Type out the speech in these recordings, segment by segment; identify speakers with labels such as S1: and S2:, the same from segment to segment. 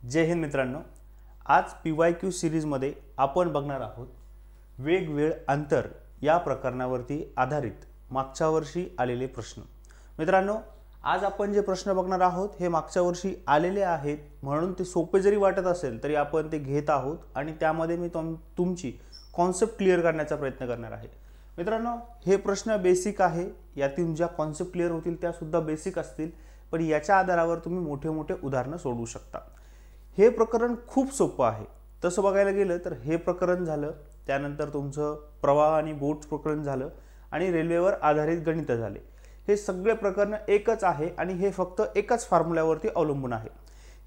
S1: जय हिंद मित्रांनो, आज PYQ सीरीजमध्ये आपण बघणार आहोत वेग वेळ अंतर या प्रकरणावरती आधारित मागच्या वर्षी आलेले प्रश्न। मित्रांनो, आज आपण जे प्रश्न बघणार आहोत हे मागच्या वर्षी आलेले आहेत, म्हणून ते सोपे जरी वाटत असेल तरी आपण ते घेत आहोत आणि त्यामध्ये मी तुमची कॉन्सेप्ट क्लिअर करण्याचा प्रयत्न करणार आहे। मित्रांनो, हे प्रश्न बेसिक आहे, यातून ज्या कॉन्सेप्ट क्लिअर होतील त्या सुद्धा बेसिक असतील, पण याच्या आधारावर तुम्ही मोठे मोठे उदाहरण सोडवू शकता। हे प्रकरण खूप सोपं आहे। तसं बघायला गेलं तर हे प्रकरण झालं, त्यानंतर तुमचं प्रवाह आणि बोट्स प्रकरण झालं आणि रेल्वेवर आधारित गणित झाले। हे सगळे प्रकरण एकच आहे आणि हे फक्त एकच फॉर्म्युल्यावरती अवलंबून आहे।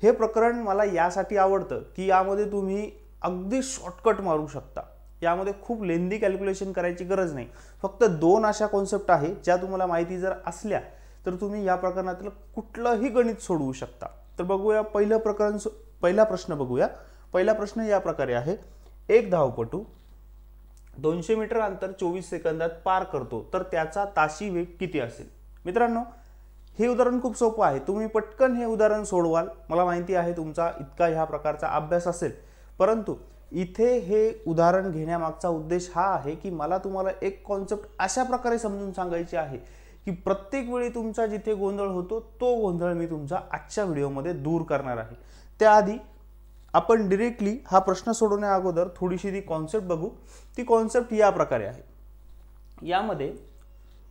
S1: हे प्रकरण मला यासाठी आवडतं की यामध्ये तुम्ही अगदी शॉर्टकट मारू शकता। यामध्ये खूप लेंदी कॅल्क्युलेशन करायची गरज नाही। फक्त दोन अशा कॉन्सेप्ट आहे ज्या तुम्हाला माहिती जर असल्या तर तुम्ही या प्रकरणातील कुठलंही गणित सोडवू शकता। तर बघूया पहिला प्रश्न बघूया। पहिला प्रश्न या प्रकारे आहे, एक धावपटू 200 मीटर अंतर 24 सेकंदात पार करतो तर त्याचा ताशी वेग किती असेल। मित्रांनो, हे उदाहरण खूप सोपं आहे, तुम्ही पटकन हे उदाहरण सोडवाल। मला माहिती आहे तुमचा इतका ह्या प्रकारचा अभ्यास असेल, परंतु इथे हे उदाहरण घेण्यामागचा उद्देश हा आहे की मला तुम्हाला एक कॉन्सेप्ट अशा प्रकारे समजून सांगायची आहे की प्रत्येक वेळी तुमचा जिथे गोंधळ होतो तो गोंधळ मी तुमचा आजच्या व्हिडिओमध्ये दूर करणार आहे। त्याआधी आपण डायरेक्टली हा प्रश्न सोडवण्या अगोदर थोडीशी ती कॉन्सेप्ट बघू। ती कॉन्सेप्ट या प्रकारे आहे, यामध्ये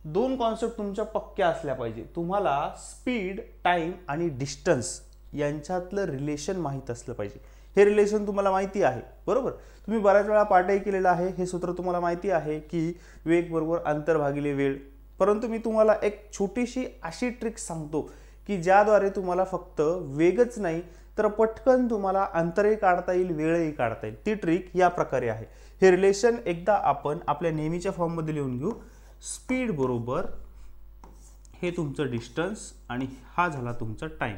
S1: दोन कॉन्सेप्ट तुमच्या पक्क्या असल्या पाहिजे। तुम्हाला स्पीड, टाइम आणि डिस्टन्स यांच्यातलं रिलेशन माहीत असलं पाहिजे। हे रिलेशन तुम्हाला माहिती आहे, बरोबर? तुम्ही बऱ्याच वेळा पाठही केलेलं आहे, हे सूत्र तुम्हाला माहिती आहे की वेग बरोबर अंतर भागिले वेळ। परंतु मी तुम्हाला एक छोटीशी अशी ट्रिक सांगतो की ज्याद्वारे तुम्हाला फक्त वेगच नाही तर पटकन तुम्हाला अंतरही काढता येईल, वेळही काढता येईल। ती ट्रिक या प्रकारे आहे। हे रिलेशन एकदा आपण आपल्या नेहमीच्या फॉर्म मध्ये लिहून घेऊ। स्पीड बरोबर हे तुमचं डिस्टन्स आणि हा झाला तुमचा टाइम।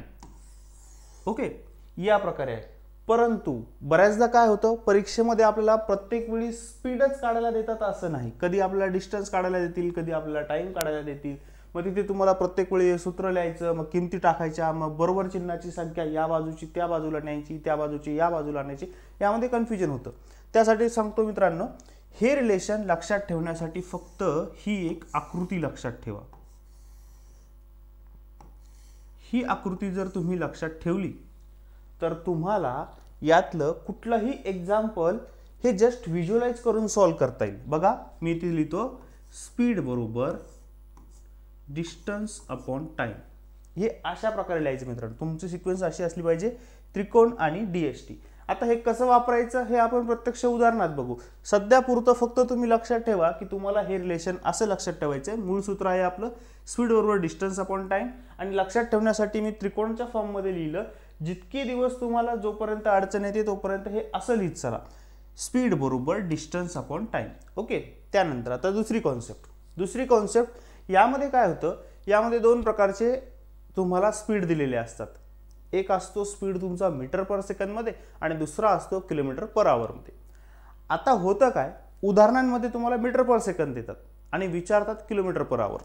S1: ओके, या प्रकारे आहे। परंतु बऱ्याचदा काय होतं, परीक्षेमध्ये आपल्याला प्रत्येक वेळी स्पीडच काढायला देतात असं नाही। कधी आपल्याला डिस्टन्स काढायला देतील, कधी आपल्याला टाइम काढायला देतील। मग तिथे तुम्हाला प्रत्येक वेळी सूत्र लिहायचं, मग किमती टाकायच्या, मग बरोबर चिन्हाची संख्या या बाजूची त्या बाजूला न्यायची, त्या बाजूची या बाजूला आणायची, यामध्ये कन्फ्युजन होतं। त्यासाठी सांगतो मित्रांनो, हे रिलेशन लक्षात ठेवण्यासाठी फक्त ही एक आकृती लक्षात ठेवा। ही आकृती जर तुम्ही लक्षात ठेवली तर तुम्हाला यातलं कुठलंही एक्झाम्पल हे जस्ट व्हिज्युअलाइज करून सॉल्व्ह करता येईल। बघा, मी इथे लिहितो स्पीड बरोबर डिस्टन्स अपॉन टाइम। हे अशा प्रकारे लिहायचं मित्रांनो। तुमची सिक्वेन्स अशी असली पाहिजे, त्रिकोण आणि DST। आता हे कसं वापरायचं हे आपण प्रत्यक्ष उदाहरणात बघू। सध्या पुरतं फक्त तुम्ही लक्षात ठेवा की तुम्हाला हे रिलेशन असं लक्षात ठेवायचं आहे। मूळ सूत्र आहे आपलं स्पीड बरोबर डिस्टन्स अपॉन टाइम, आणि लक्षात ठेवण्यासाठी मी त्रिकोणच्या फॉर्म मध्ये लिहिलं। जितके दिवस तुम्हाला जोपर्यंत अडचण येते तोपर्यंत हे असं लिहित चला, स्पीड बरोबर डिस्टन्स अपॉन टाइम। ओके, त्यानंतर आता दुसरी कॉन्सेप्ट यामध्ये काय होतं, यामध्ये दोन प्रकारचे तुम्हाला स्पीड दिलेले असतात। एक असतो स्पीड तुमचा मीटर पर सेकंद मध्ये आणि दुसरा असतो किलोमीटर पर आवर मध्ये। आता होतं काय, उदाहरणांमध्ये तुम्हाला मीटर पर सेकंद देतात आणि विचारतात किलोमीटर पर आवर।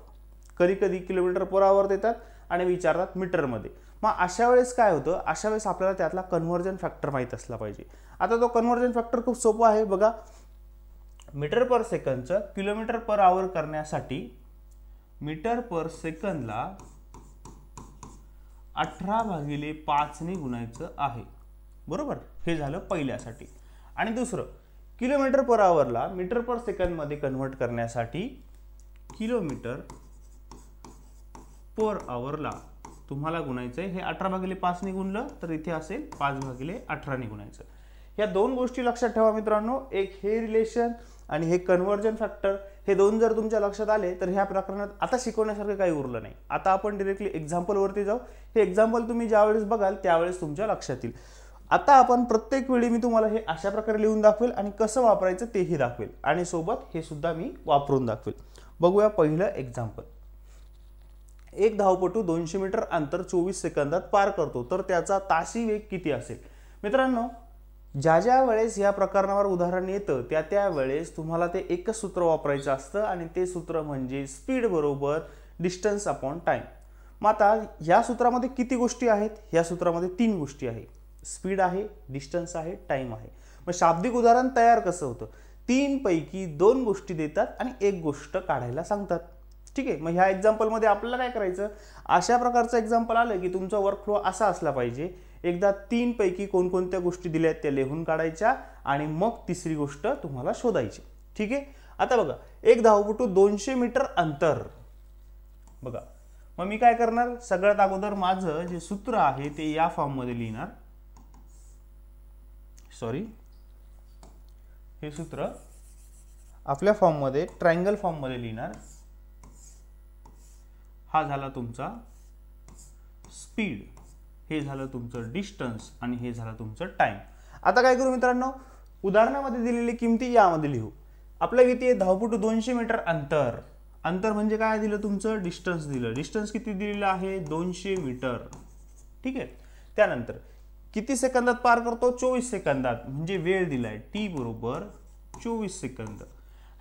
S1: कधी कधी किलोमीटर पर आवर देतात आणि विचारतात मीटर मध्ये। मग अशा वेळेस काय होतं, अशा वेळेस आपल्याला त्यातला कन्व्हर्जन फॅक्टर माहित असला पाहिजे। आता तो कन्व्हर्जन फॅक्टर खूप सोपा आहे। बघा, मीटर पर सेकंदचं किलोमीटर पर आवर करण्यासाठी मीटर पर सेकंदला 18/5 ने गुणायचं आहे, बरोबर? हे झालं पहिल्यासाठी। आणि दुसरं, किलोमीटर पर आवरला मीटर पर सेकंद मध्ये कन्वर्ट करण्यासाठी किलोमीटर पर आवरला तुम्हाला गुणायचंय। हे 18/5 ने गुणलं तर इथे असेल 5/18 ने गुणायचं। या दोन गोष्टी लक्षात ठेवा मित्रांनो, एक हे रिलेशन आणि हे कन्व्हर्जन फॅक्टर। हे दोन जर तुमच्या लक्षात आले तर ह्या प्रकरणात आता शिकवण्यासारखं काही उरलं नाही। आता आपण डायरेक्टली एक्झाम्पल वरती जाऊ। हे एक्झाम्पल तुम्ही ज्यावेळेस बघाल त्यावेळेस तुमच्या लक्षात येईल। आता आपण प्रत्येक वेळी मी तुम्हाला हे अशा प्रकारे लिहून दाखवेल आणि कसं वापरायचं तेही दाखवेल, आणि सोबत हे सुद्धा मी वापरून दाखवेल। बघूया पहिलं एक्झाम्पल। एक धावपटू 200 मीटर अंतर 24 सेकंदात पार करतो तर त्याचा ताशी वेग किती असेल। मित्रांनो, ज्या वेळेस या प्रकरणावर उदाहरण येतं त्या वेळेस तुम्हाला ते एकच सूत्र वापरायचं असतं आणि ते सूत्र म्हणजे स्पीड बरोबर डिस्टन्स अपॉन टाइम। मग आता या सूत्रामध्ये किती गोष्टी आहेत, या सूत्रामध्ये तीन गोष्टी आहेत। स्पीड आहे, डिस्टन्स आहे, टाइम आहे. मग शाब्दिक उदाहरण तयार कसं होतं? 3 पैकी 2 गोष्टी देतात आणि एक गोष्ट काढायला सांगतात. ठीक आहे. मग ह्या एक्झाम्पलमध्ये आपल्याला काय करायचं? अशा प्रकारचं एक्झाम्पल आलं की तुमचा वर्कफ्लो असा असला पाहिजे. एकदा 3 पैकी कोणकोणत्या गोष्टी दिल्या आहेत त्या लिहून काढायच्या आणि मग तिसरी गोष्ट तुम्हाला शोधायची. ठीक आहे. आता बघा, एक धावपटू 200 मीटर अंतर. बघा, मग मी काय करणार? सगळ्यात अगोदर माझं जे सूत्र आहे ते या फॉर्ममध्ये लिहिणार. सॉरी, हे सूत्र आपल्या फॉर्ममध्ये ट्रायंगल फॉर्ममध्ये लिहिणार. हा झाला तुमचा स्पीड, हे झालं तुमचं डिस्टन्स आणि हे झालं तुमचं टाइम. आता काय करू मित्रांनो? उदाहरणामध्ये दिलेली किमती यामध्ये लिहू. आपल्या किती आहे? धावपटू 200 मीटर अंतर. अंतर म्हणजे काय दिलं तुमचं? डिस्टन्स दिलं. डिस्टन्स किती दिलेलं आहे? 200 मीटर. ठीक आहे. त्यानंतर किती सेकंदात पार करतो? 24 सेकंदात. म्हणजे वेळ दिलाय टी बरोबर 24 सेकंद.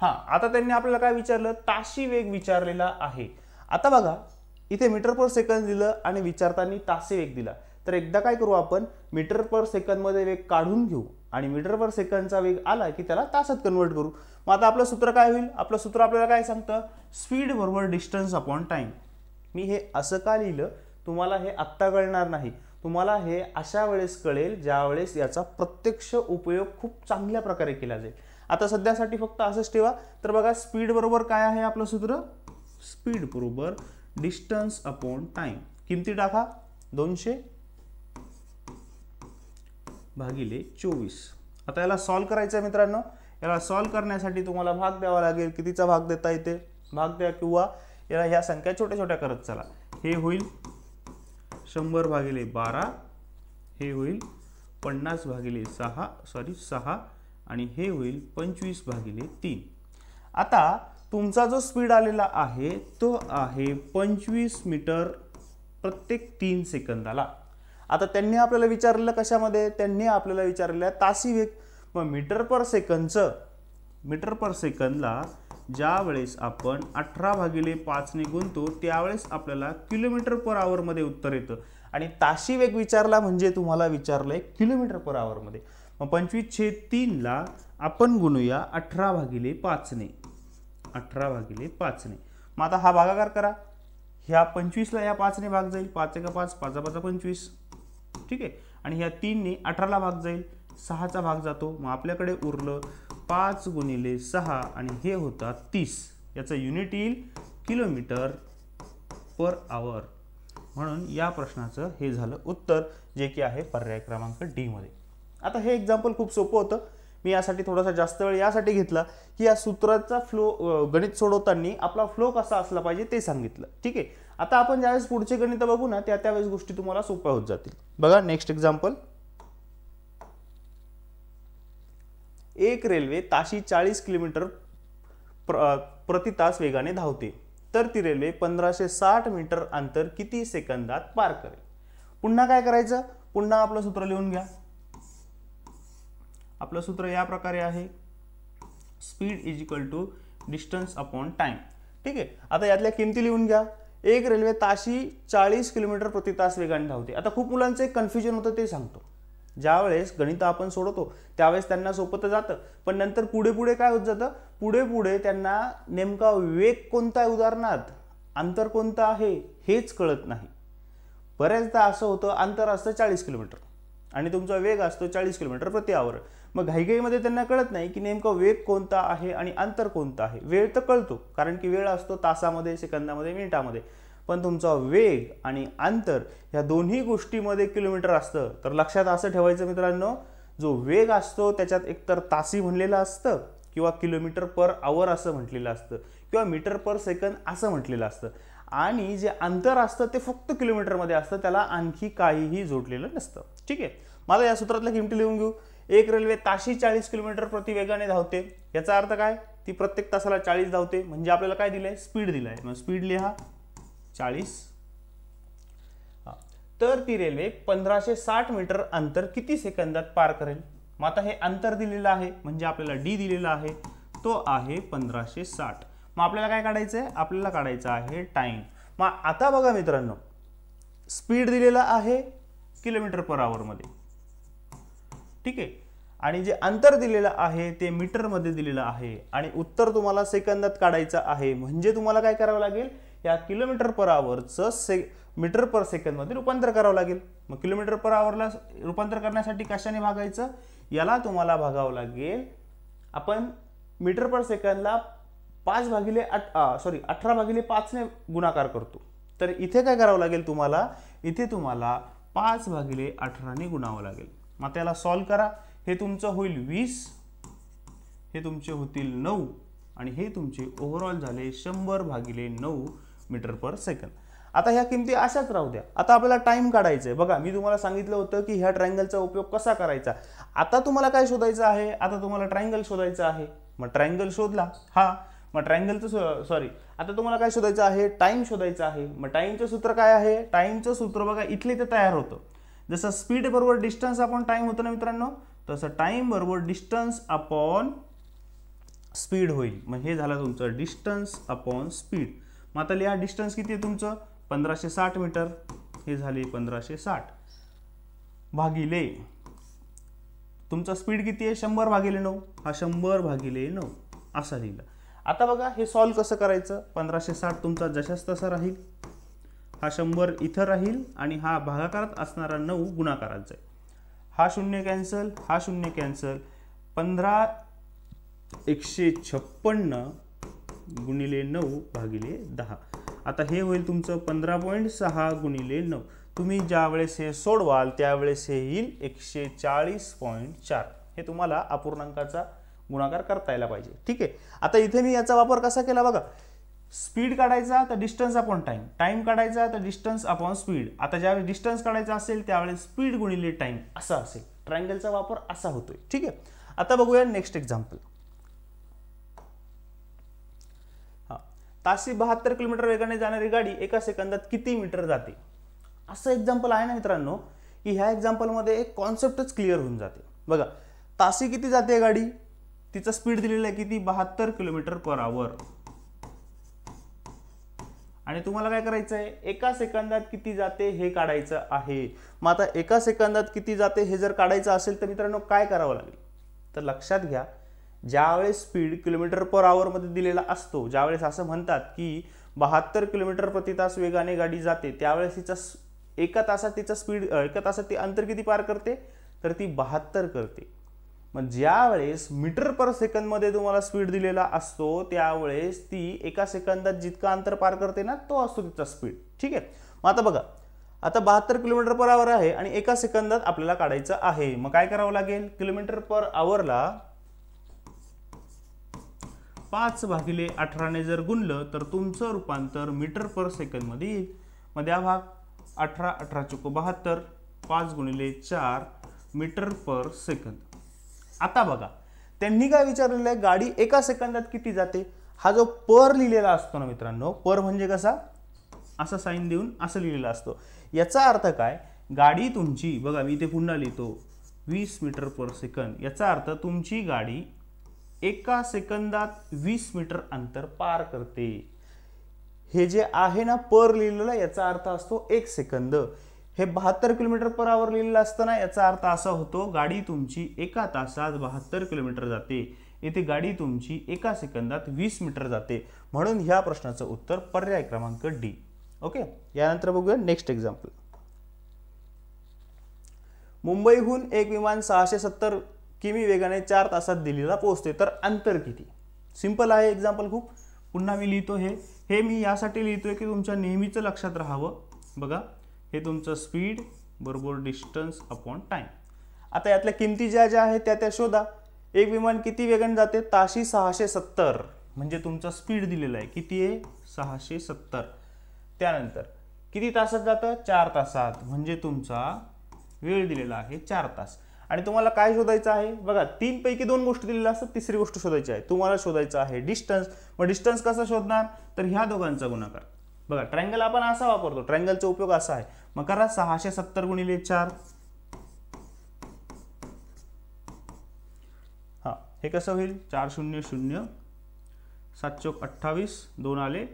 S1: हा, आता त्यांनी आपल्याला काय विचारलं? ताशी वेग विचारलेला आहे. आता बघा, इथे मीटर पर सेकंद दिलं आणि विचारताना तासी वेग दिला. तर एकदा काय करू आपण? मीटर पर सेकंद मध्ये वेग काढून घेऊ आणि मीटर पर सेकंदचा वेग आला की त्याला तासात कन्वर्ट करू. मग आता आपलं सूत्र काय होईल? आपलं सूत्र आपल्याला काय सांगतं? स्पीड बरोबर डिस्टन्स अपॉन टाइम. मी हे असं का लिहिलं? तुम्हाला हे आत्ता कळणार नाही. तुम्हाला हे अशा वेळेस कळेल ज्या वेळेस याचा प्रत्यक्ष उपयोग खूप चांगल्या प्रकारे केला जाईल. आता सध्यासाठी फक्त असंच ठेवा. तर बघा, स्पीड बरोबर काय आहे आपलं सूत्र? स्पीड बरोबर डिस्टन्स अपॉन टाइम. किमती टाका. 200 भागिले 24. आता याला सॉल्व करायचं आहे मित्रांनो. याला सॉल्व करण्यासाठी तुम्हाला भाग द्यावा लागेल. कितीचा भाग देता येते? भाग द्या किंवा याला ह्या संख्या छोट्या छोट्या करत चला. हे होईल 100 भागिले 12, हे होईल 50 भागिले 6 आणि हे होईल 25 भागिले 3. आता तुमचा जो स्पीड आलेला आहे तो आहे 25 मीटर प्रत्येक 3 सेकंदाला. आता त्यांनी आपल्याला विचारलेलं कशामध्ये? त्यांनी आपल्याला विचारलेलं तासी वेग. मग मीटर पर सेकंदला ज्या वेळेस आपण 18/5 ने गुणतो त्यावेळेस आपल्याला किलोमीटर पर आवर मध्ये उत्तर येतं आणि ताशी वेग विचारला म्हणजे तुम्हाला विचारलंय किलोमीटर पर आवर मध्ये. मग 25/3 ला आपण गुणूया 18/5 ने. 18/5 ने. मग आता हा भागाकार करा. ह्या 25 ला या 5 ने भाग जाईल. 5 × 5 5 × 5 25. ठीक आहे. आणि ह्या 3 ने 18 ला भाग जाईल. 6 चा भाग जातो. मग आपल्याकडे उरलं 5 × 6 आणि हे होतात 30. याचं युनिट येईल किलोमीटर पर आवर. म्हणून या प्रश्नाचं हे झालं उत्तर, जे की आहे पर्याय क्रमांक डी मध्ये. आता हे एक्झाम्पल खूप सोपं होतं. मी यासाठी थोडासा जास्त वेळ यासाठी घेतला की या सूत्राचा फ्लो गणित सोडवताना आपला फ्लो कसा असला पाहिजे ते सांगितलं. ठीक आहे. आता आपण ज्यावेळेस पुढचे गणित बघू ना त्यावेळेस गोष्टी तुम्हाला सोप्या होत जातील. बघा, नेक्स्ट एक्झाम्पल. एक रेल्वे ताशी 40 किलोमीटर प्रति तास वेगाने धावते. तर ती रेल्वे 1560 मीटर अंतर किती सेकंदात पार करेल? पुन्हा काय करायचं? पुन्हा आपलं सूत्र लिहून घ्या. आपलं सूत्र या प्रकारे आहे. Speed is equal to distance upon time. ठीक आहे. आता यातल्या किमती लिहून घ्या. एक रेल्वे ताशी 40 किलोमीटर प्रति तास वेगाने धावते. आता खूप मुलांचं एक कन्फ्युजन होतं ते सांगतो. ज्यावेळेस गणित आपण सोडवतो त्यावेळेस त्यांना सोपं तर जातं, पण नंतर पुढे काय होत जातं? पुढे त्यांना नेमका वेग कोणता आहे, उदाहरणार्थ अंतर कोणतं आहे हेच कळत नाही. बऱ्याचदा असं होतं, अंतर असतं 40 किलोमीटर आणि तुमचा वेग असतो 40 किलोमीटर प्रति आवर. मग घाईघाईमध्ये त्यांना कळत नाही की नेमका वेग कोणता आहे आणि अंतर कोणतं आहे. वेळ तर कळतो कारण की वेळ असतो तासामध्ये, सेकंदामध्ये, मिनिटामध्ये, पण तुमचा वेग आणि अंतर या दोन्ही गोष्टीमध्ये किलोमीटर असतं. तर लक्षात असं ठेवायचं मित्रांनो, जो वेग असतो त्याच्यात एकतर तासी म्हणलेलं असतं किंवा किलोमीटर पर आवर असं म्हटलेलं असतं किंवा मीटर पर सेकंद असं म्हटलेलं असतं आणि जे अंतर असतं ते फक्त किलोमीटरमध्ये असतं, त्याला आणखी काहीही जोडलेलं नसतं. ठीक आहे. मला या सूत्रातल्या किमती लिहून घेऊ. एक रेल्वे ताशी 40 किलोमीटर प्रति वेगाने धावते. याचा अर्थ काय? ती प्रत्येक तासाला 40 धावते. म्हणजे आपल्याला काय दिलंय? स्पीड दिलाय. मग स्पीड लिहा 40. तर ती रेल्वे 1560 मीटर अंतर किती सेकंदात पार करेल? मग आता हे अंतर दिलेलं आहे म्हणजे आपल्याला डी दिलेला आहे, तो आहे 1560. मग आपल्याला काय काढायचं आहे? आपल्याला काढायचं आहे टाइम. मग आता बघा मित्रांनो, स्पीड दिलेला आहे किलोमीटर पर आवर मध्ये, ठीक आहे, आणि जे अंतर दिलेलं आहे ते मीटरमध्ये दिलेलं आहे आणि उत्तर तुम्हाला सेकंदात काढायचं आहे. म्हणजे तुम्हाला काय करावं लागेल, या किलोमीटर पर आवरचं मीटर पर सेकंदमध्ये रूपांतर करावं लागेल. मग किलोमीटर पर आवरला रूपांतर करण्यासाठी कशाने भागायचं, याला तुम्हाला भागावं लागेल. आपण मीटर पर सेकंदला 18/5 ने गुणाकार करतो. तर इथे काय करावं लागेल तुम्हाला, इथे तुम्हाला 5/18 ने गुणावं लागेल. मग त्याला सॉल्व करा. हे तुमचं होईल 20, हे तुमचे होतील 9 आणि हे तुमचे ओव्हरऑल झाले 100/9 मीटर पर सेकंद. आता ह्या किमती अशाच राहू द्या. आता आपल्याला टाइम काढायचा आहे. बघा मी तुम्हाला सांगितलं होतं की ह्या ट्रायंगलचा उपयोग कसा करायचा. आता तुम्हाला काय शोधायचं आहे, आता तुम्हाला ट्रायंगल शोधायचं आहे. मग ट्रायंगल शोधला, मग ट्रायंगलचं आता तुम्हाला काय शोधायचं आहे, टाइम शोधायचं आहे. मग टाइमचं सूत्र काय आहे, टाइमचं सूत्र बघा इथले ते तयार होतं. जसं स्पीड बरोबर डिस्टन्स अपॉन टाइम होतं ना मित्रांनो, तसं टाइम बरोबर डिस्टन्स अपॉन स्पीड होईल. मग हे झालं तुमचं डिस्टन्स अपॉन स्पीड. मग आता लिहा डिस्टन्स किती आहे तुमचं 1560 मीटर, हे झाले 1560 भागिले तुमचा स्पीड किती आहे 100/9, हा 100/9 असा लिहिला. आता बघा हे सॉल्व कसं करायचं. 1560 तुमचा जशाच तसा राहील, हा 100 इथं राहील आणि हा भागाकारात असणारा 9 गुणाकारात जाईल. हा 0 कॅन्सल, हा 0 कॅन्सल. 156 गुणिले 9/10. आता हे होईल तुमचं 15.6 गुणिले 9. तुम्ही ज्या वेळेस हे सोडवाल त्यावेळेस हे येईल 140.4. हे तुम्हाला अपूर्णांकाचा गुणाकार करता यायला पाहिजे. ठीक आहे. आता इथे मी याचा वापर कसा केला बघा. स्पीड काढायचा तर डिस्टन्स अपॉन टाइम, टाइम काढायचा तर डिस्टन्स अपॉन स्पीड. आता ज्यावेळेस डिस्टन्स काढायचा असेल त्यावेळेस स्पीड गुणिले टाइम असा असेल. ट्रायंगलचा वापर असा होतोय. ठीक आहे. आता बघूया नेक्स्ट एक्झाम्पल. ताशी 72 किलोमीटर वेगाने जाणारी गाडी एका सेकंदात किती मीटर जाते. असं एक्झाम्पल आहे ना मित्रांनो, की ह्या एक्झाम्पलमध्ये एक कॉन्सेप्टच क्लिअर होऊन जाते. बघा ताशी किती जाते गाडी, तिचा स्पीड दिलेला आहे किती 72 किलोमीटर पर आवर. आणि तुम्हाला काय करायचं आहे, एका सेकंदात किती जाते हे काढायचं आहे. मग आता एका सेकंदात किती जाते हे जर काढायचं असेल तर मित्रांनो काय करावं लागेल, तर लक्षात घ्या ज्यावेळेस स्पीड किलोमीटर पर आवर मध्ये दिलेला असतो, ज्यावेळेस असं म्हणतात की 72 किलोमीटर प्रति तास वेगाने गाडी जाते, त्यावेळेस तिचा एका तासात ती अंतर किती पार करते, तर ती 72 करते. मग ज्यावेळेस मीटर पर सेकंद मध्ये तुम्हाला स्पीड दिलेला असतो त्यावेळेस ती एका सेकंदात जितका अंतर पार करते ना तो असतो तिचा स्पीड. ठीक आहे. मग आता बघा, आता 72 किलोमीटर पर आवर आहे आणि एका सेकंदात आपल्याला काढायचं आहे. मग काय करावं लागेल, किलोमीटर पर आवरला 5/18 ने जर गुणलं तर तुमचं रूपांतर मीटर पर सेकंद मध्ये येईल. मग द्या भाग 18×18=72, 5 गुणिले 4 मीटर पर सेकंद. आता बघा त्यांनी काय विचारलेलं आहे, गाडी एका सेकंदात किती जाते. हा जो पर लिहिलेला असतो ना मित्रांनो, पर म्हणजे कसा असा साइन देऊन असं लिहिलेला असतो. याचा अर्थ काय, गाडी तुमची बघा मी इथे पुन्हा लिहितो 20 मीटर पर सेकंद. याचा अर्थ तुमची गाडी एका सेकंदात 20 मीटर अंतर पार करते. हे जे आहे ना पर लिहिलेलं याचा अर्थ असतो 1 सेकंद. हे 72 किलोमीटर पर आवर लिहिलेलं असतं ना, याचा अर्थ असा होतो गाडी तुमची एका तासात 72 किलोमीटर जाते. येथे गाडी तुमची एका सेकंदात 20 मीटर जाते. म्हणून ह्या प्रश्नाचं उत्तर पर्याय क्रमांक डी. ओके. यानंतर बघूया नेक्स्ट एक्झाम्पल. मुंबईहून एक विमान 670 किमी वेगाने 4 तासात दिल्लीला पोहोचते, तर अंतर किती. सिंपल आहे एक्झाम्पल खूप. पुन्हा मी लिहितो हे मी यासाठी लिहितोय की तुमच्या नेहमीचं लक्षात राहावं. बघा हे तुमचं स्पीड बरोबर डिस्टन्स अपॉन टाइम. आता यातल्या किमती ज्या आहेत त्या शोधा. एक विमान किती वेगाने जाते, ताशी 670, म्हणजे तुमचा स्पीड दिलेला आहे किती आहे 670. त्यानंतर किती तासात जातं, 4 तासात, म्हणजे तुमचा वेळ दिलेला आहे 4 तास. आणि तुम्हाला काय शोधायचं आहे बघा, 3 पैकी 2 गोष्टी दिलेल्या असतात, तिसरी गोष्ट शोधायची आहे. तुम्हाला शोधायचं आहे डिस्टन्स. मग डिस्टन्स कसं शोधणार, तर ह्या दोघांचा गुणाकार. बघा ट्रायंगल आपण असा वापरतो, ट्रायंगलचा उपयोग असा आहे. मग करा 670 गुणिले 4. हा हे कसं होईल, 4 0 0, 7 चौक 28, 2 आले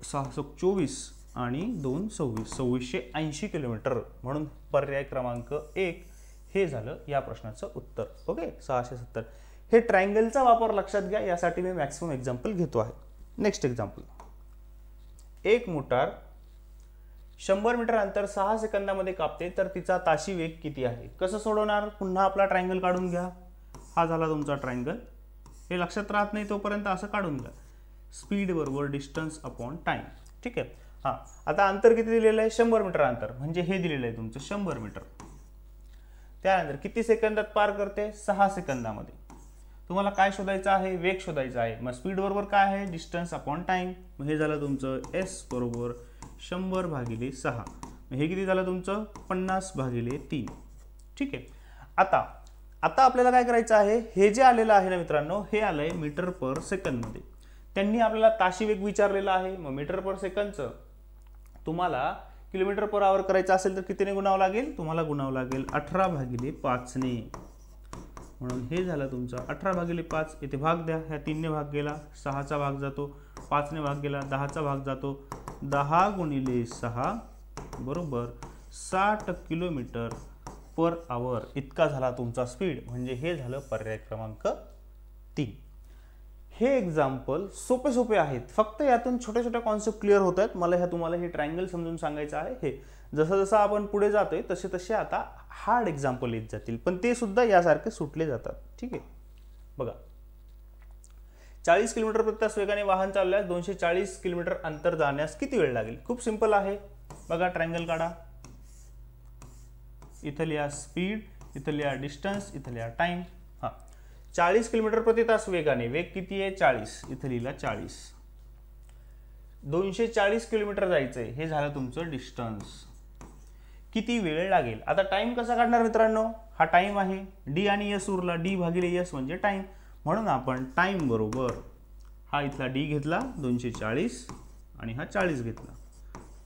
S1: 6 चौक 24 आणि 2 26, 2680 किलोमीटर. म्हणून पर्याय क्रमांक 1 हे हे झालं या प्रश्नाचं उत्तर. ओके, 670. हे ट्रायंगलचा वापर लक्षात घ्या, यासाठी मी मॅक्सिमम एक्झाम्पल घेतो आहे. नेक्स्ट एक्झाम्पल, एक मोटार 100 मीटर अंतर 6 सेकंदामध्ये कापते, तर तिचा ताशी वेग किती आहे? कसं सोडवणार? पुन्हा आपला ट्रायंगल काढून घ्या. हा झाला तुमचा ट्रायंगल. हे लक्षात राहत नाही तोपर्यंत असं काढून घ्या. स्पीड बरोबर डिस्टन्स अपॉन टाइम. ठीक आहे. हां, आता अंतर किती दिलेलं आहे? 100 मीटर अंतर, म्हणजे हे दिलेलं आहे तुमचं 100 मीटर. त्यानंतर किती सेकंदात पार करते? 6 सेकंदामध्ये. तुम्हाला काय शोधायचं आहे? वेग शोधायचा आहे. मग स्पीड बरोबर काय आहे? Distance upon time. मग हे झालं तुमचं एस बरोबर 100/6. हे किती झालं तुमचं? 50/3. ठीक आहे. आता आपल्याला काय करायचं आहे? हे जे आलेलं आहे ना मित्रांनो, हे आलंय मीटर पर सेकंदमध्ये. त्यांनी आपल्याला ताशी वेग विचारलेला आहे. मग मीटर पर सेकंदचं तुम्हाला किलोमीटर पर आवर करायचं असेल तर कितीने गुणावं लागेल? तुम्हाला गुणावं लागेल 18/5 ने. म्हणून हे झालं तुमचं 18/5. इथे भाग द्या. ह्या 3 ने भाग गेला, 6चा भाग जातो, 5 ने भाग गेला, 10चा भाग जातो. 10 × 6 बरोबर 60 किलोमीटर पर आवर इतका झाला तुमचा स्पीड. म्हणजे हे झालं पर्याय क्रमांक 3. हे एक्झाम्पल सोपे आहेत. फक्त यातून छोट्या छोट्या कॉन्सेप्ट क्लिअर होत आहेत. मला तुम्हाला हे ट्रायंगल समजून सांगायचं आहे. हे जसं जसं आपण पुढे जातोय तसे आता हार्ड एक्झाम्पल येत जातील, पण ते सुद्धा यासारखे सुटले जातात. ठीक आहे. बघा, 40 किलोमीटर प्रति तास वेगाने वाहन चालल्यास 240 किलोमीटर अंतर जाण्यास किती वेळ लागेल? खूप सिंपल आहे. बघा, ट्रायंगल काढा. इथं लिहा स्पीड, इथं लिहा डिस्टन्स, इथं लिहा टाइम. हां, 40 किलोमीटर प्रति तास वेगाने, वेग किती आहे? 40. इथं लिहिला 40. 240 किलोमीटर जायचंय, हे झालं तुमचं डिस्टन्स. किती वेळ लागेल? आता टाइम कसा काढणार मित्रांनो? हा टाइम आहे. डी आणि एस उरला. D/S म्हणजे टाइम. म्हणून आपण टाइम बरोबर हा इथला डी घेतला 240 आणि हा 40 घेतला.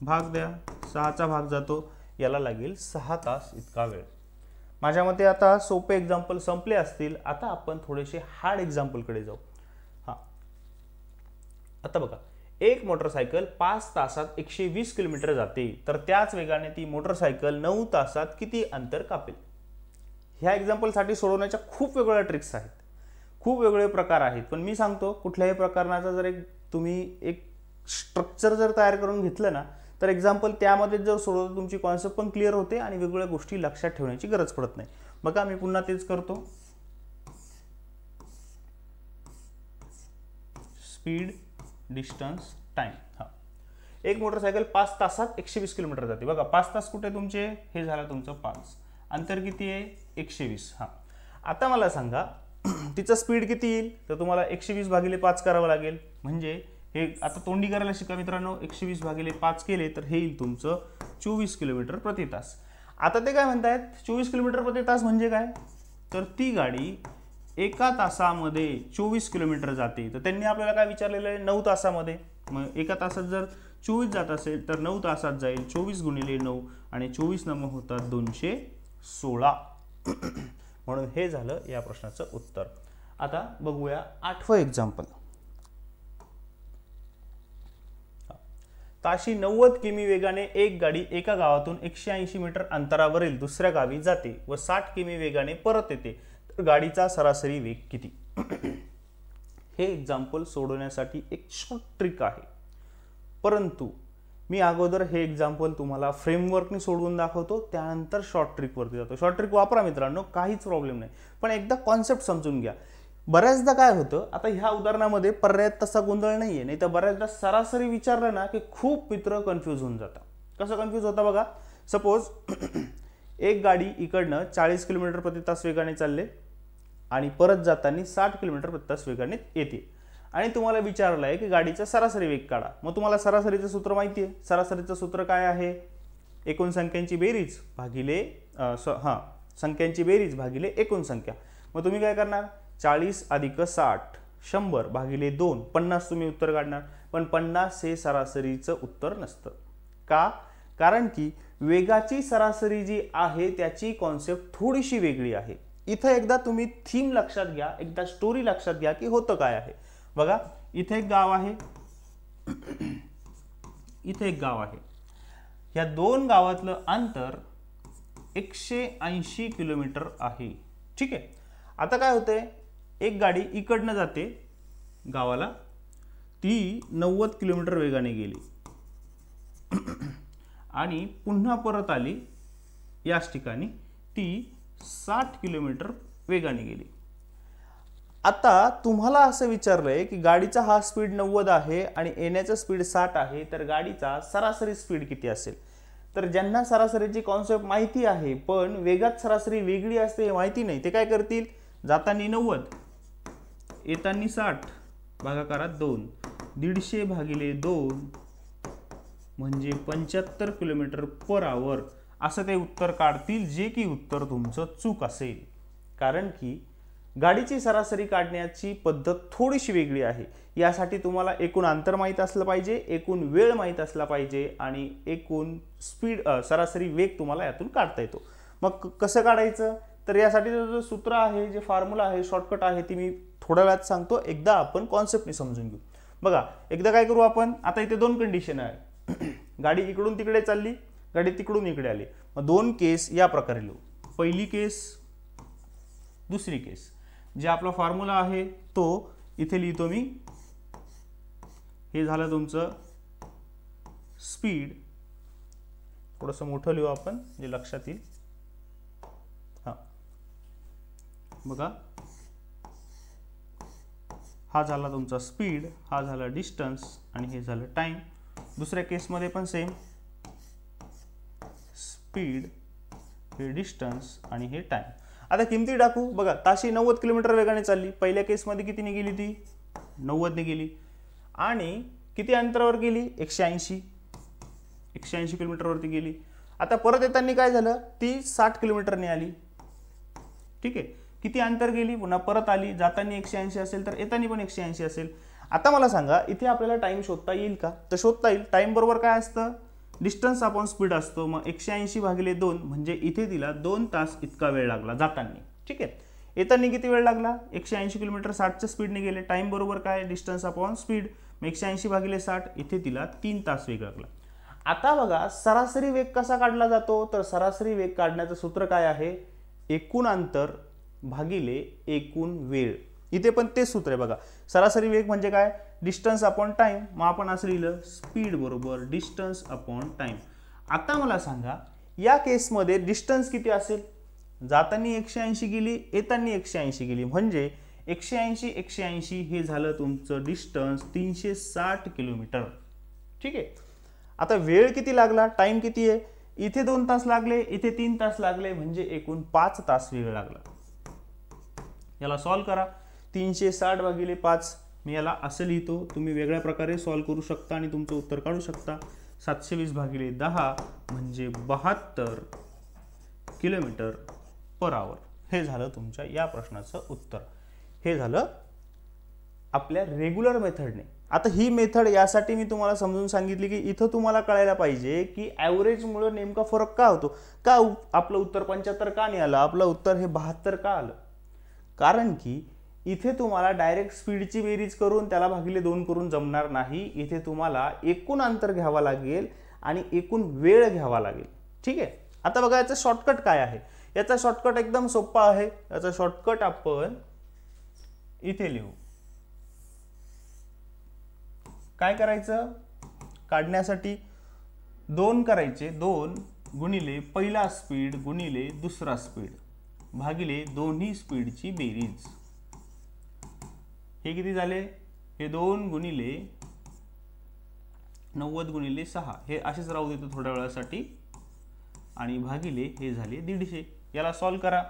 S1: भाग द्या, 6चा भाग जातो, याला लागेल 6 तास इतका वेळ. माझ्या मते आता सोपे एक्झाम्पल संपले असतील. आता आपण थोडेसे हार्ड एक्झाम्पलकडे जाऊ. हां, आता बघा, एक मोटरसायकल 5 तासात 120 किलोमीटर जाते, तर त्याच वेगाने ती मोटरसायकल 9 तासात किती अंतर कापेल? ह्या एक्झाम्पलसाठी सोडवण्याच्या खूप वेगवेगळ्या ट्रिक्स आहेत, खूप वेगवेगळे प्रकार आहेत. पण मी सांगतो, कुठल्याही प्रकरणाचा जर तुम्ही एक स्ट्रक्चर जर तयार करून घेतलं ना, तर एक्झाम्पल त्यामध्ये जर सोडवतो तुमची कॉन्सेप्ट पण क्लिअर होते आणि वेगवेगळ्या गोष्टी लक्षात ठेवण्याची गरज पडत नाही. बघा, मी पुन्हा तेच करतो. Speed, distance, time. हां, एक मोटरसायकल 5 तासात 120 किलोमीटर जाते. बघा, 5 तास कुठे तुमचे? हे झालं तुमचं 5. अंतर किती आहे? 120. हां, आता मला सांगा तिचं स्पीड किती येईल? तर तुम्हाला 120/5 करावं लागेल. म्हणजे हे आता तोंडी करायला शिका मित्रांनो. 120/5 केले तर हे येईल तुमचं 24 किलोमीटर प्रति तास. आता ते काय म्हणतायत? 24 किलोमीटर प्रति तास म्हणजे काय? तर ती गाडी एका तासामध्ये 24 किलोमीटर जाते. तर त्यांनी आपल्याला काय विचारलेलं आहे? 9 तासामध्ये. मग एका तासात जर 24 जात असेल तर 9 तासात जाईल. 24 × 9 आणि 24 9 होतात 216. म्हणून हे झालं या प्रश्नाचं उत्तर. आता बघूया 8वं एक्झाम्पल. ताशी 90 किमी वेगाने एक गाडी एका गावातून 180 मीटर अंतरावरील दुसऱ्या गावी जाते व 60 किमी वेगाने परत येते, तर गाडीचा सरासरी वेग किती? हे एक्झाम्पल सोडवण्यासाठी एक शॉर्ट ट्रिक आहे, परंतु मी अगोदर हे एक्झाम्पल तुम्हाला फ्रेमवर्कने सोडवून दाखवतो, त्यानंतर शॉर्ट ट्रिकवरती जातो. शॉर्ट ट्रिक वापरा मित्रांनो, काहीच प्रॉब्लेम नाही, पण एकदा कॉन्सेप्ट समजून घ्या. बऱ्याचदा काय होतं, आता ह्या उदाहरणामध्ये पर्यायात तसा गोंधळ नाहीये, नाही तर बऱ्याचदा सरासरी विचारलं ना की खूप मित्र कन्फ्यूज होऊन जातात. कसं कन्फ्यूज होता बघा. सपोज एक गाडी इकडनं 40 किलोमीटर प्रति तास वेगाने चालले आणि परत जाताना 60 किलोमीटर प्रति तास वेगाने येते आणि तुम्हाला विचारलं आहे की गाडीचा सरासरी वेग काढा. मग तुम्हाला सरासरीचं सूत्र माहिती आहे. सरासरीचं सूत्र काय आहे? एकूण संख्यांची बेरीज भागिले संख्यांची बेरीज भागिले एकूण संख्या. मग तुम्ही काय करणार? 40 + 60 100/2 50 तुम्ही उत्तर काढणार. पण 50 हे सरासरीचं उत्तर नसतं. का? कारण की वेगाची सरासरी जी आहे त्याची कॉन्सेप्ट थोडीशी वेगळी आहे. इथं एकदा तुम्ही थीम लक्षात घ्या, एकदा स्टोरी लक्षात घ्या की होतं काय आहे. बघा, इथे एक गाव आहे, इथे एक गाव आहे. या दोन गावातलं अंतर 180 किलोमीटर आहे। ठीक आहे, आता काय होतंय, एक गाडी इकडनं जाते गावाला, ती 90 किलोमीटर वेगाने गेली आणि पुन्हा परत आली याच ठिकाणी, ती 60 किलोमीटर वेगाने गेली। आता तुम्हाला असं विचारलंय की गाडीचा हा स्पीड 90 आहे आणि येण्याचा स्पीड 60 आहे, तर गाडीचा सरासरी स्पीड किती असेल? तर ज्यांना सरासरीची कॉन्सेप्ट माहिती आहे पण वेगात सरासरी वेगळी असते हे माहिती नाही, ते काय करतील, जाताना 90 येताना 60 भागाकारात 2, 150 भागिले 2 म्हणजे 75 किलोमीटर पर आवर असं ते उत्तर काढतील, जे की उत्तर तुमचं चूक असेल। कारण की गाडीची सरासरी काढण्याची पद्धत थोडीशी वेगळी आहे। यासाठी तुम्हाला एकूण अंतर माहित असलं पाहिजे, एकूण वेळ माहित असला पाहिजे आणि एकूण स्पीड सरासरी वेग तुम्हाला यातून काढता येतो। मग कसं काढायचं, तर यासाठी जो सूत्र आहे, जे फॉर्म्युला आहे, शॉर्टकट आहे, ती मी थोड्या वेळात सांगतो, एकदा आपण कॉन्सेप्टने समजून घेऊ। बघा, एकदा काय करू आपण, आता इथे दोन कंडिशन आहे, गाडी इकडून तिकडे चालली, गाडी तिकडून इकडे आली, मग दोन केस या प्रकारे लिहू, पहिली केस, दुसरी केस। जे आपला फॉर्म्युला आहे तो इथे लिहितो मी, हे झालं तुमचं स्पीड, थोडंसं मोठं लिहू आपण जे लक्षात येईल। हां, बघा, हा झाला तुमचा स्पीड, हा झाला डिस्टन्स आणि हे झालं टाइम। दुसऱ्या केसमध्ये पण सेम, स्पीड, हे डिस्टन्स आणि हे टाइम। आता किमती टाकू, बघा, ताशी 90 किलोमीटर वेगाने चालली, पहिल्या केसमध्ये कितीने गेली, ती 90 ने गेली, आणि किती अंतरावर गेली, 180 किलोमीटरवरती गेली। आता परत येताना काय झालं, ती 60 किलोमीटरने आली। ठीक आहे, किती अंतर गेली, पुन्हा परत आली, जाताना 180 असेल तर येताना पण 180 असेल। आता मला सांगा, इथे आपल्याला टाइम शोधता येईल का? तर शोधता येईल। टाइम बरोबर काय असतं, डिस्टन्स अपॉन स्पीड असतो, मग 180 भागिले 2 म्हणजे इथे तिला 2 तास इतका वेळ लागला जाताना। ठीक आहे, येताना किती वेळ लागला, 180 किलोमीटर 60च्या स्पीडने गेले, टाइम बरोबर काय, डिस्टन्स अपॉन स्पीड, मग 180 भागिले 60, इथे तिला 3 तास वेग लागला। आता बघा, सरासरी वेग कसा काढला जातो, तर सरासरी वेग काढण्याचं सूत्र काय आहे, एकूण अंतर भागिले एकूण वेळ। इथे पण तेच सूत्र आहे बघा, सरासरी वेग म्हणजे काय, डिस्टन्स अपॉन टाइम, मग आपण असं लिहिलं स्पीड बरोबर डिस्टन्स अपॉन टाइम। आता मला सांगा, या केसमध्ये डिस्टन्स किती असेल, जाताना 180 गेली, येताना 180 गेली, म्हणजे 180 हे झालं तुमचं डिस्टन्स 360 किलोमीटर। ठीक आहे, आता वेळ किती लागला, टाइम किती आहे, इथे 2 तास लागले, इथे 3 तास लागले, म्हणजे एकूण 5 तास वेळ लागला। याला सॉल्व करा, 360 भागिले 5, मी याला असं लिहितो, तुम्ही वेगळ्या प्रकारे सॉल्व करू शकता आणि तुमचं उत्तर काढू शकता। 720 भागिले 10 म्हणजे 72 किलोमीटर पर आवर, हे झालं तुमच्या या प्रश्नाचं उत्तर। हे झालं आपल्या रेग्युलर मेथडने। आता ही मेथड यासाठी मी तुम्हाला समजून सांगितली की इथं तुम्हाला कळायला पाहिजे की ॲव्हरेजमुळे नेमका फरक का होतो, का आपलं उत्तर 75 का नाही आलं, आपलं उत्तर हे 72 का आलं, कारण की इथे तुम्हाला डायरेक्ट स्पीडची बेरीज करून त्याला भागिले 2 करून जमणार नाही। इथे तुम्हाला एकूण अंतर घ्यावा लागेल आणि एकूण वेळ घ्यावा लागेल। ठीक आहे, आता बघा याचा शॉर्टकट काय आहे, याचा शॉर्टकट एकदम सोपा आहे। याचा शॉर्टकट आपण इथे लिहू, काय करायचं, काढण्यासाठी 2 करायचे, 2 गुणिले पहिला स्पीड गुणिले दुसरा स्पीड भागिले दोन्ही स्पीडची बेरीज। हे किती झाले, हे 2 गुणिले 90 गुणिले 6, हे असेच राहू देतो थोड्या वेळासाठी, आणि भागिले हे झाले 150। याला सॉल्व करा,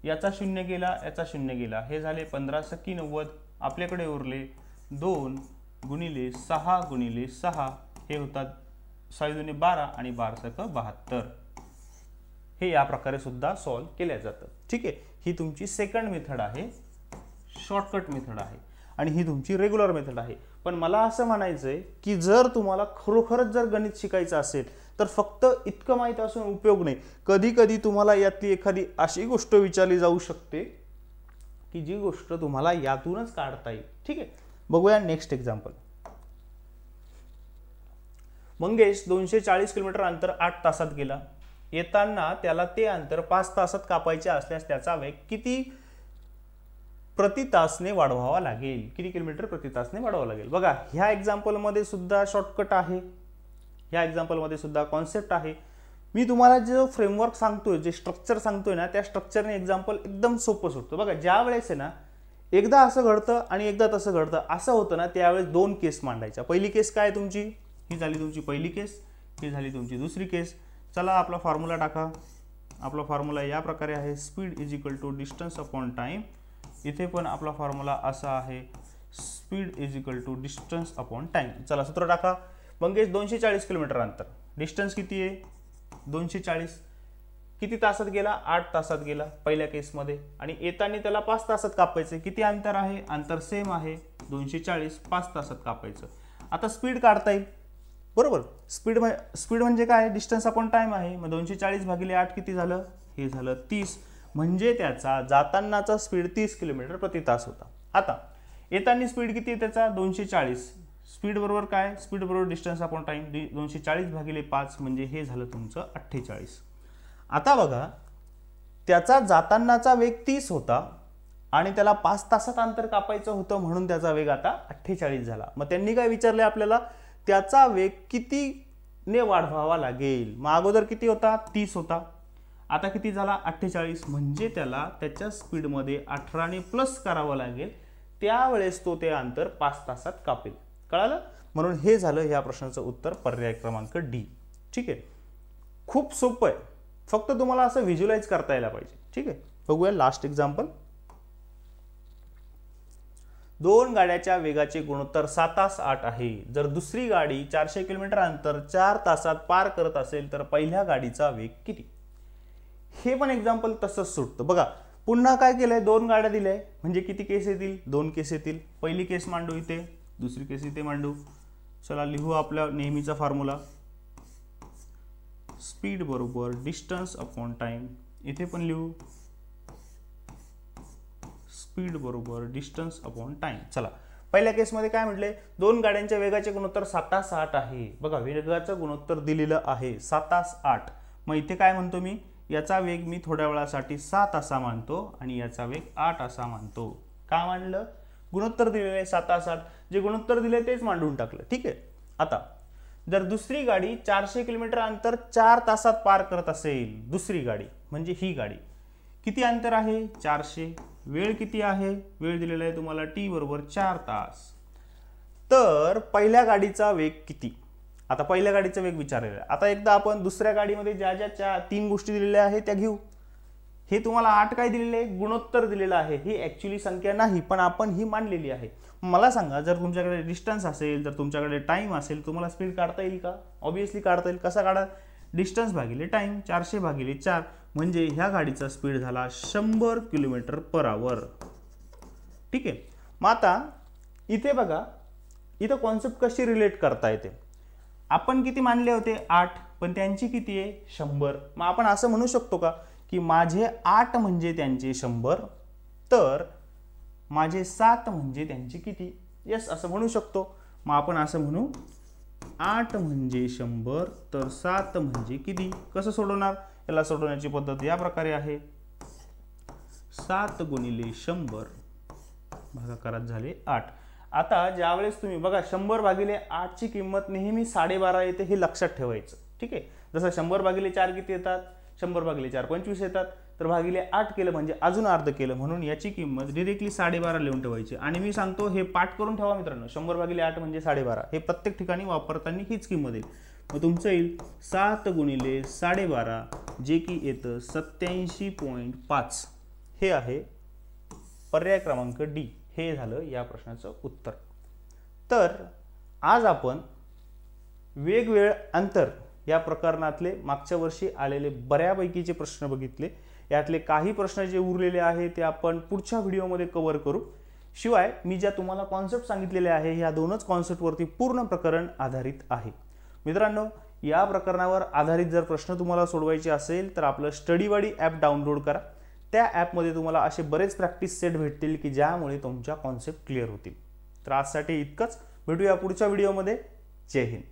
S1: याचा 0 गेला, याचा 0 गेला, हे झाले 15 सकी 90, आपल्याकडे उरले 2 गुणिले 6 गुणिले 6, हे होतात 6 दुने 12 आणि 12 सक 72। हे या प्रकारे सुद्धा सॉल्व केल्या जातं। ठीक आहे, ही तुमची सेकंड मेथड आहे, शॉर्टकट मेथड आहे, आणि ही तुमची रेग्युलर मेथड आहे। पण मला असं म्हणायचंय की जर तुम्हाला खरोखरच जर गणित शिकायचं असेल तर फक्त इतकं माहित असून उपयोग नाही। कधी कधी तुम्हाला यातली एखादी अशी गोष्ट विचारली जाऊ शकते की जी गोष्ट तुम्हाला यातूनच काढता येईल। ठीक आहे, बघूया नेक्स्ट एक्झाम्पल। मंगेश 240 किलोमीटर अंतर 8 तासात गेला, येताना त्याला ते अंतर 5 तासात कापायचे असल्यास त्याचा वेग किती प्रति तासने वाढवावा लागेल, किती किलोमीटर प्रति तासने वाढवावा लागेल. बघा ह्या एक्झाम्पलमध्ये सुद्धा शॉर्टकट आहे, ह्या एक्झाम्पलमध्ये सुद्धा कॉन्सेप्ट आहे. मी तुम्हाला जो फ्रेमवर्क सांगतोय, जे स्ट्रक्चर सांगतोय ना, त्या स्ट्रक्चरने एक्झाम्पल एकदम सोपं सुटतं. बघा ज्या वेळेस आहे ना एकदा असं घडतं आणि एकदा तसं घडतं, असं होतं ना, त्यावेळेस 2 केस मांडायच्या. पहिली केस काय तुमची, ही झाली तुमची पहिली केस, ही झाली तुमची दुसरी केस. चला आपला फॉर्म्युला टाका. आपला फॉर्म्युला या प्रकारे आहे, speed is equal to distance upon time. इथे पण आपला फॉर्म्युला असा आहे, speed is equal to distance upon time. चला सूत्र टाका. मंगेश 240 किलोमीटर अंतर, डिस्टन्स किती आहे 240, किती तासात गेला 8 तासात गेला पहिल्या केसमध्ये, आणि येताना त्याला 5 तासात कापायचं. किती अंतर आहे, अंतर सेम आहे 240, 5 तासात कापायचं. आता स्पीड काढता येईल बरोबर. स्पीड म्हणजे काय, डिस्टन्स अपॉन टाइम आहे. मग 240 भागिले 8 किती झालं, हे झालं 30. म्हणजे त्याचा जातानाचा स्पीड 30 किलोमीटर प्रति तास होता. आता येताना स्पीड किती आहे त्याचा 240. स्पीड बरोबर काय, स्पीड बरोबर डिस्टन्स अपॉन टाइम, 240 भागिले 5 म्हणजे हे झालं तुमचं 48. आता बघा त्याचा जातानाचा वेग 30 होता आणि त्याला 5 तासात अंतर कापायचं होतं, म्हणून त्याचा वेग आता 48 झाला. मग त्यांनी काय विचारले आपल्याला, त्याचा वेग कितीने वाढवावा लागेल. मग अगोदर किती होता 30 होता, आता किती झाला 48. म्हणजे त्याला त्याच्या स्पीडमध्ये 18ने प्लस करावं लागेल, त्यावेळेस तो ते अंतर 5 तासात कापेल. कळालं. म्हणून हे झालं या प्रश्नाचं उत्तर, पर्याय क्रमांक डी. ठीक आहे, खूप सोपं आहे, फक्त तुम्हाला असं व्हिज्युअलाइज करता यायला पाहिजे. ठीक आहे, बघूया लास्ट एक्झाम्पल. 2 गाड्याच्या वेगाचे गुणोत्तर 7 तास 8 आहे. जर दुसरी गाडी 400 किलोमीटर अंतर 4 तासात पार करत असेल तर पहिल्या गाडीचा वेग किती. हे पण एक्झाम्पल तसंच सुटतं. बघा पुन्हा काय केलंय, 2 गाड्या दिल्या, म्हणजे किती केस येतील, 2 केस येतील. पहिली केस मांडू इथे, दुसरी केस इथे मांडू. चला लिहू आपला नेहमीचा फॉर्म्युला, स्पीड बरोबर डिस्टन्स अपॉन टाइम. इथे पण लिहू स्पीड बरोबर डिस्टन्स अपॉन टाइम. चला पहिल्या केसमध्ये काय म्हटले, 2 गाड्यांच्या वेगाचे गुणोत्तर 7 तास 8 आहे. बघा वेगाचं गुणोत्तर दिलेलं आहे 7 तास 8. मग इथे काय म्हणतो मी, याचा वेग मी थोड्या वेळासाठी 7 असा मानतो आणि याचा वेग 8 असा मानतो. का मांडलं, गुणोत्तर दिलेले 7 तास 8, जे गुणोत्तर दिले तेच मांडून टाकलं. ठीक आहे. आता जर दुसरी गाडी 400 किलोमीटर अंतर 4 तासात पार करत असेल, दुसरी गाडी म्हणजे ही गाडी, किती अंतर आहे 400, वेळ किती आहे, वेळ दिलेला आहे तुम्हाला टी बरोबर 4 तास. तर पहिल्या गाडीचा वेग किती. आता पहिल्या गाडीचा वेग विचारलेला आहे. आता एकदा आपण दुसऱ्या गाडीमध्ये ज्या ज्या 3 गोष्टी दिलेल्या आहेत त्या घेऊ. हे तुम्हाला 8 काय दिलेले आहे, गुणोत्तर दिलेलं आहे. ही ऍक्च्युअली संख्या नाही, पण आपण ही मांडलेली आहे. मला सांगा, जर तुमच्याकडे डिस्टन्स असेल, जर तुमच्याकडे टाइम असेल, तुम्हाला स्पीड काढता येईल का. ऑब्विसली काढता येईल. कसा काढा, डिस्टन्स भागिले टाइम, 400 भागिले 4, म्हणजे ह्या गाडीचा स्पीड झाला 100 किलोमीटर पर आवर. ठीक आहे. मग आता इथे बघा, इथं कॉन्सेप्ट कशी रिलेट करता येते. आपण किती मानले होते 8, पण त्यांची किती आहे 100. मग आपण असं म्हणू शकतो का की माझे 8 म्हणजे त्यांचे 100, तर माझे 7 म्हणजे त्यांचे किती. यस, असं म्हणू शकतो. मग आपण असं म्हणू 8 म्हणजे 100 तर 7 म्हणजे किती. कसं सोडवणार, याला सोडवण्याची पद्धत या प्रकारे आहे, 7 गुणिले 100 भागाकारात झाले 8. आता ज्यावेळेस तुम्ही बघा 100 भागिले 8 ची किंमत नेहमी 12.5 येते, हे लक्षात ठेवायचं. ठीक आहे. जसं 100 भागिले 4 किती येतात, 100 भागिले 4 25 येतात, तर भागिले 8 केलं म्हणजे अजून अर्ध केलं, म्हणून याची किंमत डायरेक्टली 12.5 लिहून ठेवायची. आणि मी सांगतो हे पाठ करून ठेवा मित्रांनो, 100 भागिले 8 म्हणजे 12.5, हे प्रत्येक ठिकाणी वापरताना हीच किंमत येईल. मग तुमचं येईल 7 गुणिले 12.5, जे की येतं 87.5. हे आहे पर्याय क्रमांक डी. हे झालं या प्रश्नाचं उत्तर. तर आज आपण वेगवेगळे अंतर या प्रकरणातले मागच्या वर्षी आलेले बऱ्यापैकीचे प्रश्न बघितले. यातले काही प्रश्न जे उरलेले आहे ते आपण पुढच्या व्हिडिओमध्ये कव्हर करू. शिवाय मी ज्या तुम्हाला कॉन्सेप्ट सांगितलेले आहे, ह्या 2च कॉन्सेप्टवरती पूर्ण प्रकरण आधारित आहे. मित्रांनो, या प्रकरणावर आधारित जर प्रश्न तुम्हाला सोडवायचे असेल तर आपलं स्टडीवाडी ॲप डाउनलोड करा. त्या ॲपमध्ये तुम्हाला असे बरेच प्रॅक्टिस सेट भेटतील की ज्यामुळे तुमच्या कॉन्सेप्ट क्लिअर होतील. तर आजसाठी इतकंच. भेटूया पुढच्या व्हिडिओमध्ये. जय हिंद.